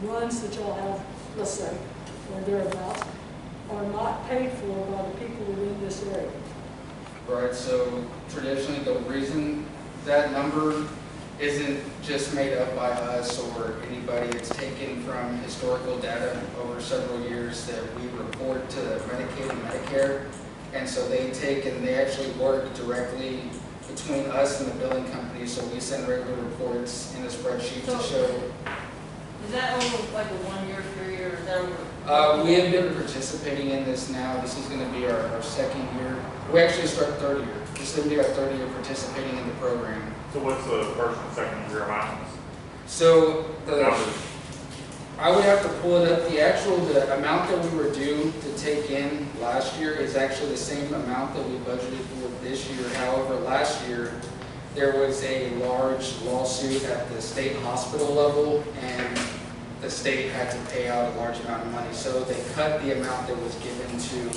runs that y'all have, let's say, or thereabouts, are not paid for by the people within this area. Right, so traditionally the reason that number isn't just made up by us or anybody, it's taken from historical data over several years that we report to Medicaid and Medicare. And so they take and they actually work directly between us and the billing company, so we send regular reports in a spreadsheet to show. Is that over like a 1 year period, or is that over? We have been participating in this now. This is going to be our second year. We actually start third year. This is going to be our third year participating in the program. So what's the first and second year amounts? So I would have to pull it up. The amount that we were due to take in last year is actually the same amount that we budgeted for this year. However, last year there was a large lawsuit at the state hospital level, and the state had to pay out a large amount of money. So they cut the amount that was given to,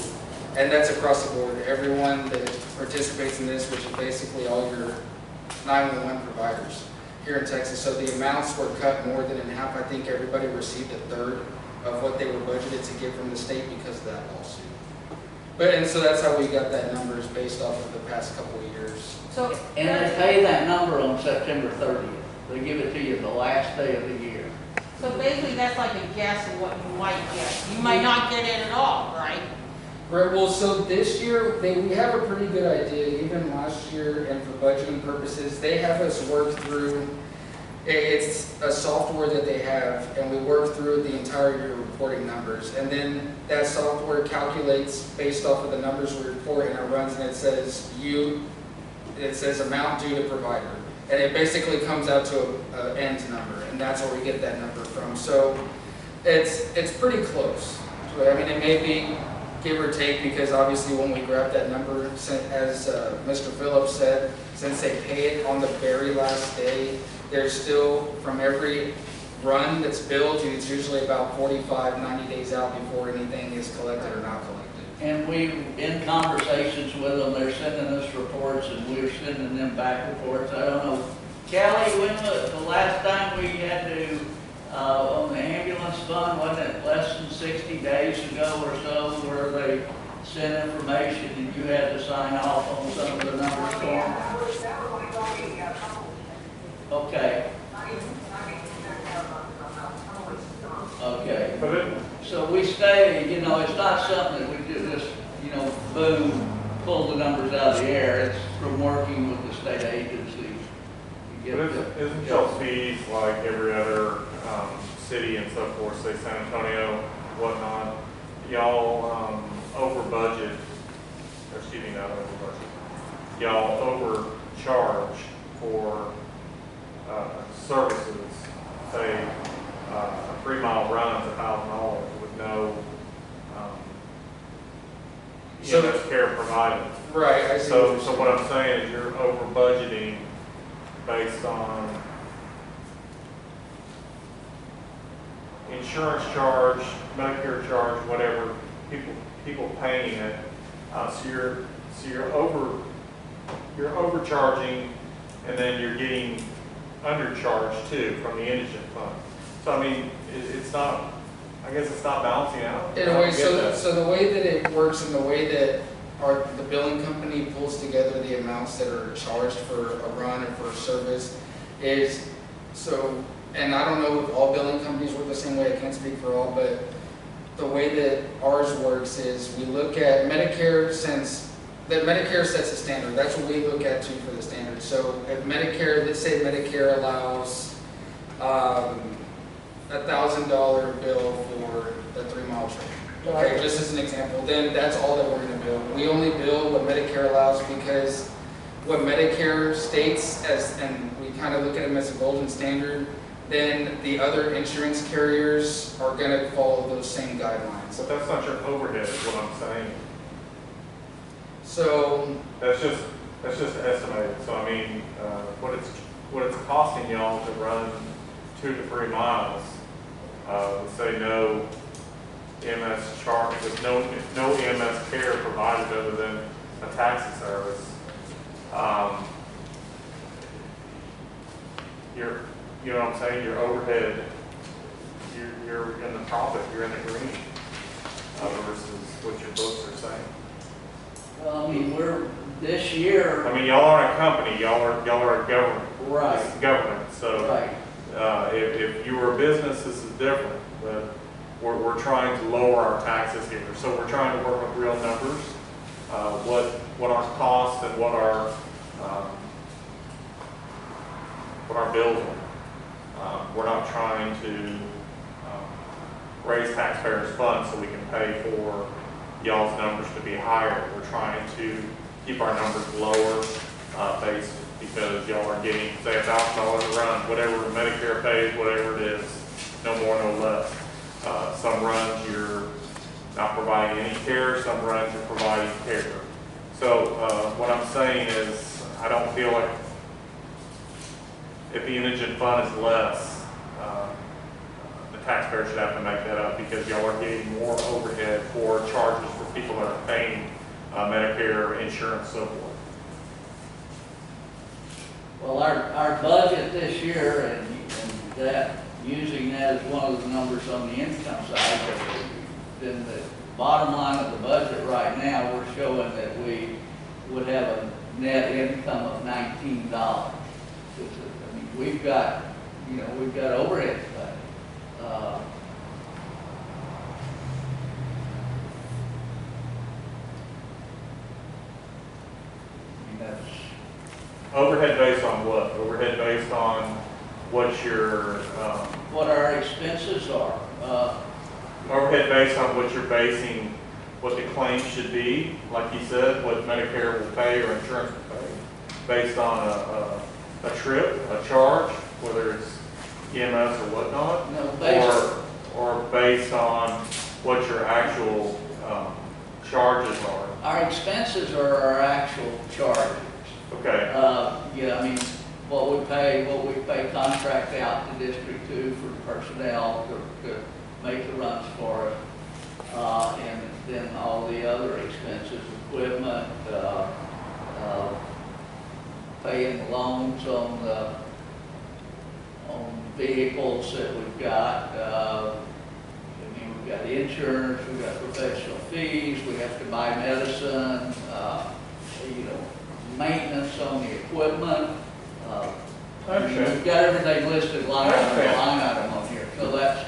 and that's across the board. Everyone that participates in this, which is basically all your 911 providers here in Texas. So the amounts were cut more than in half. I think everybody received a third of what they were budgeted to get from the state because of that lawsuit. And so that's how we got that number, is based off of the past couple of years. So, and they pay that number on September 30th. They give it to you the last day of the year. so basically that's like a guess of what you might get. You might not get it at all, right? Right, well, so this year, we have a pretty good idea. Even last year, and for budgeting purposes, they have us work through, it's a software that they have, and we work through the entire year reporting numbers. And then that software calculates based off of the numbers we report, and it runs, and it says amount due to provider. And it basically comes out to an end number, and that's where we get that number from. So it's pretty close. So, I mean, it may be give or take, because obviously when we grab that number, as Mr. Phillips said, since they pay it on the very last day, there's still, from every run that's billed, it's usually about 45, 90 days out before anything is collected or not collected. And we, in conversations with them, they're sending us reports and we're sending them back reports. I don't know. Kelly, when was the last time we had to, on the ambulance fund, wasn't it less than 60 days ago or so, where they sent information and you had to sign off on some of the numbers for them? Okay. Okay. So we stay, you know, it's not something that we do just, you know, boom, pull the numbers out of the air. It's from working with the state agency. But isn't y'all's fees like every other city and so forth, say San Antonio, whatnot? Y'all over budget, or excuse me, not over budget. Y'all overcharge for services, say a 3-mile run is $1,000 with no EMS care provided. Right, I see. So what I'm saying is you're over budgeting based on insurance charge, Medicare charge, whatever, people paying it. So you're overcharging, and then you're getting undercharged too from the indigent fund. So I mean, it's not. I guess it's not balancing out. In a way, so the way that it works, and the way that the billing company pulls together the amounts that are charged for a run or for a service is so. And I don't know if all billing companies work the same way. I can't speak for all, but the way that ours works is we look at Medicare, since that Medicare sets a standard. That's what we look at too for the standard. So if Medicare, let's say Medicare allows $1,000 bill for a 3-mile trip. Okay, just as an example, then that's all that we're going to bill. We only bill what Medicare allows, because what Medicare states as, and we kind of look at them as a golden standard, then the other insurance carriers are going to follow those same guidelines. But that's not your overhead, is what I'm saying. So that's just estimated. So I mean, what it's costing y'all to run 2 to 3 miles. Let's say no EMS charge, with no EMS care provided other than a taxi service. You know what I'm saying? Your overhead you're in the profit, you're in the green, versus what your books are saying. Well, I mean, this year. I mean, y'all aren't a company, y'all are a government. Right. This is government, so. Right. If you were a business, this is different, but we're trying to lower our taxes here. So we're trying to work with real numbers, what our costs and what our bills are. We're not trying to raise taxpayers' funds so we can pay for y'all's numbers to be higher. We're trying to keep our numbers lower, based because y'all are getting, say, $1,000 a run, whatever Medicare pays, whatever it is, no more, no less. Some runs you're not providing any care, some runs you're providing care. So what I'm saying is, I don't feel like if the indigent fund is less, the taxpayer should have to make that up because y'all are getting more overhead for charges for people that are paying Medicare, insurance, so forth. Well, our budget this year, and that, using that as one of the numbers on the income side, then the bottom line of the budget right now, we're showing that we would have a net income of $19. I mean, we've got overhead to pay. I mean, that's. Overhead based on what? Overhead based on what your... what our expenses are. Overhead based on what you're basing, what the claim should be, like you said, what Medicare will pay or insurance will pay, based on a trip, a charge, whether it's EMS or whatnot, No, or based on what your actual charges are. our expenses are our actual charges. Okay. Yeah, I mean, what we pay contract out to District 2 for personnel to make the runs for us, and then all the other expenses, equipment, paying loans on vehicles that we've got. I mean, we've got insurance, we've got professional fees, we have to buy medicine, maintenance on the equipment. We've got everything listed line item on here. So that's,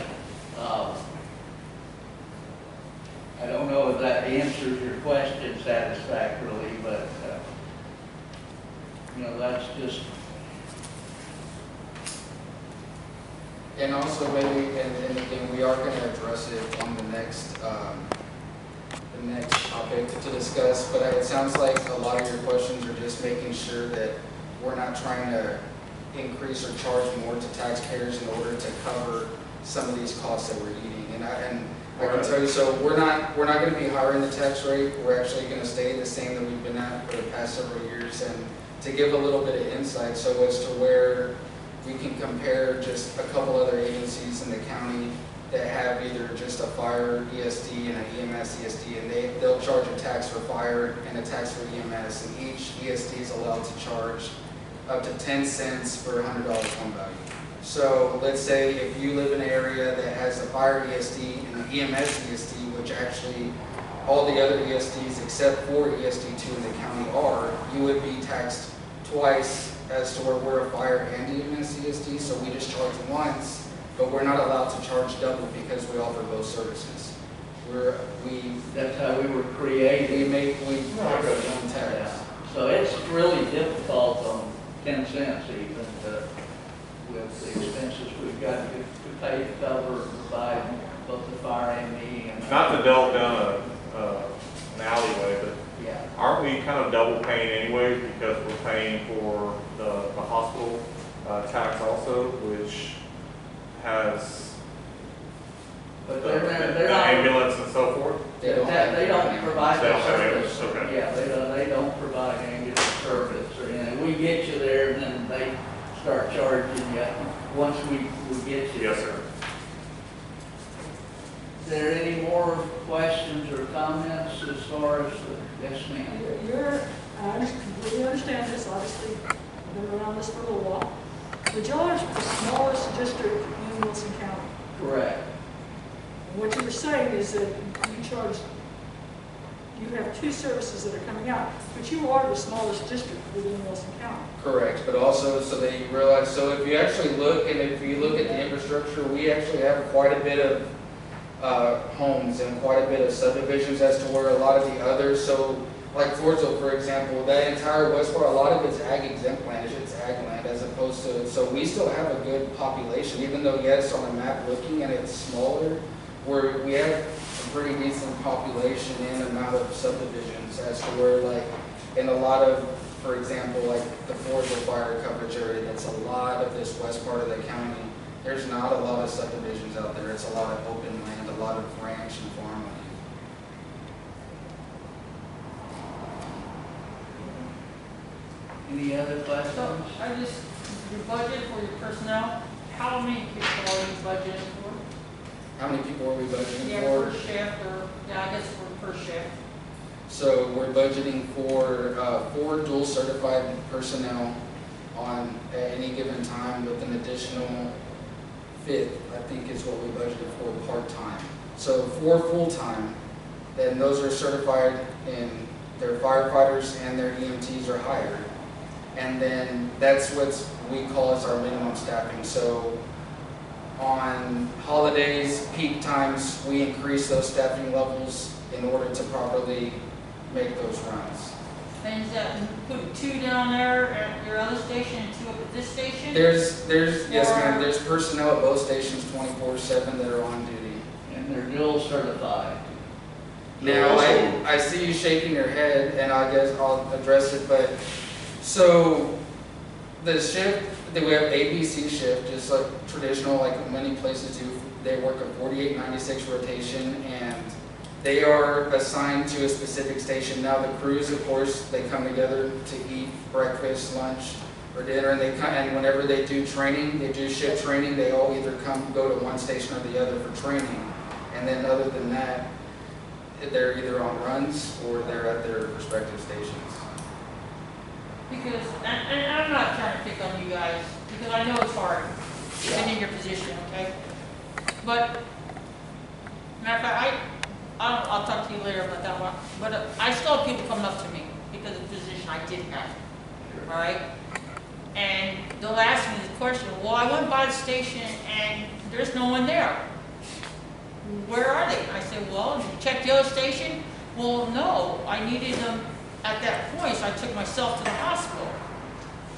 I don't know if that answers your question satisfactorily, but, that's just. And also maybe, and again, we are going to address it on the next topic to discuss, but it sounds like a lot of your questions are just making sure that we're not trying to increase or charge more to taxpayers in order to cover some of these costs that we're eating. And I can tell you, so we're not going to be higher in the tax rate. We're actually going to stay the same that we've been at for the past several years. And to give a little bit of insight, so as to where we can compare just a couple other agencies in the county that have either just a fire ESD and an EMS ESD, and they'll charge a tax for fire and a tax for EMS, and each ESD is allowed to charge up to 10 cents for $100 home value. So let's say if you live in an area that has a fire ESD and an EMS ESD, which actually all the other ESDs except for ESD2 in the county are, you would be taxed twice as to where we're a fire and EMS ESD, so we just charge once, but we're not allowed to charge double because we offer both services. That's how we were created. We offer our own tax. Yeah. So it's really difficult on 10 cents even with the expenses we've got to pay to cover and provide both the fire and the EMS. Not to delve down an alleyway, but yeah. aren't we kind of double paying anyways because we're paying for the hospital tax also, which has But the they're not, ambulance and so forth? They don't provide They that don't have service. ambulance, okay. Yeah, they don't provide ambulance service or anything. We get you there and then they start charging you once we get you. Yes, there. sir. Is there any more questions or comments as far as yes, ma'am? I completely understand this, obviously, I've been around this for a little while. But y'all are the smallest district in Wilson County. Correct. saying is that you have two services that are coming out, but you are the smallest district within Wilson County. Correct, but also so that you realize, so if you actually look, and if you look at the infrastructure, we actually have quite a bit of homes and quite a bit of subdivisions as to where a lot of the others, so like Floresville, for example, that entire west part, a lot of it's ag exempt land, it's ag land as opposed to, so we still have a good population, even though yes, on the map looking and it's smaller, we have a pretty decent population and amount of subdivisions as to where like, in a lot of, for example, like the Floresville fire coverage area, that's a lot of this west part of the county. There's not a lot of subdivisions out there. It's a lot of open land, a lot of ranch and farmland. Any other questions? So, your budget for your personnel, how many people are you budgeting for? How many people are we budgeting Yeah, for? per shift, or, yeah, I guess for per shift. So we're budgeting for 4 dual certified personnel at any given time with an additional 5th, I think is what we budgeted for part-time. So 4 full-time, then those are certified in their firefighters and their EMTs are hired. And then that's what we call as our minimum staffing. So on holidays, peak times, we increase those staffing levels in order to properly make those runs. And is that putting 2 down there at your other station and 2 up at this station? Yes ma'am, there's personnel at both stations 24/7 that are on duty. And they're dual certified. Now, I see you shaking your head, and I guess I'll address it, but, so, the shift, we have ABC shift, just like traditional, like many places do, they work a 48-96 rotation, and they are assigned to a specific station. Now, the crews, of course, they come together to eat breakfast, lunch, or dinner, and and whenever they do training, they do shift training, they all either go to one station or the other for training, and then other than that, they're either on runs or they're at their respective stations. Because, and I'm not trying to pick on you guys, because I know it's hard, being in your position, okay? But, matter of fact, I'll talk to you later about that one, but I still have people coming up to me because of the position I did have, all right? And they'll ask me the question, well, I went by the station and there's no one there. Where are they? I said, well, did you check the other station? Well, no, I needed them at that point, so I took myself to the hospital.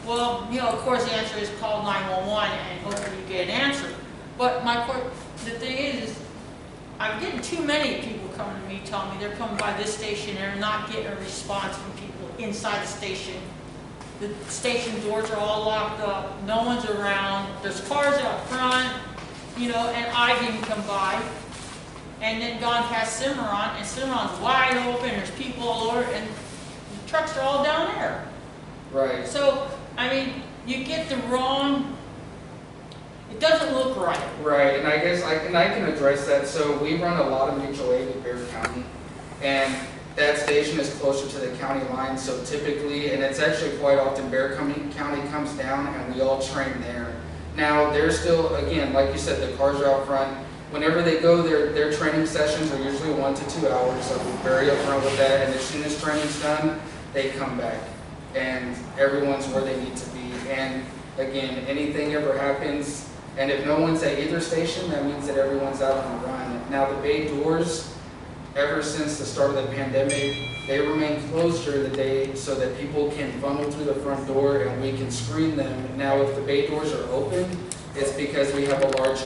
Well, of course, the answer is call 911 and hopefully you get an answer. But the thing is I'm getting too many people coming to me telling me they're coming by this station and they're not getting a response from people inside the station. The station doors are all locked up, no one's around, there's cars out front, and I've even come by and then gone past Cimarron, and Cimarron's wide open, there's people all over, and the trucks are all down there. Right. So, you get the wrong, it doesn't look right. Right, and I guess I can address that. So we run a lot of mutual aid with Bear County, and that station is closer to the county line, so typically, and it's actually quite often, Bear County comes down and we all train there. Now, they're still, again, like you said, the cars are out front. Whenever they go, their training sessions are usually 1 to 2 hours, so we're very upfront with that, and as soon as training's done, they come back, and everyone's where they need to be. And again, anything ever happens, and if no one's at either station, that means that everyone's out on the run. Now, the bay doors, ever since the start of the pandemic, they remain closed during the day so that people can funnel through the front door and we can screen them. Now, if the bay doors are open, it's because we have a large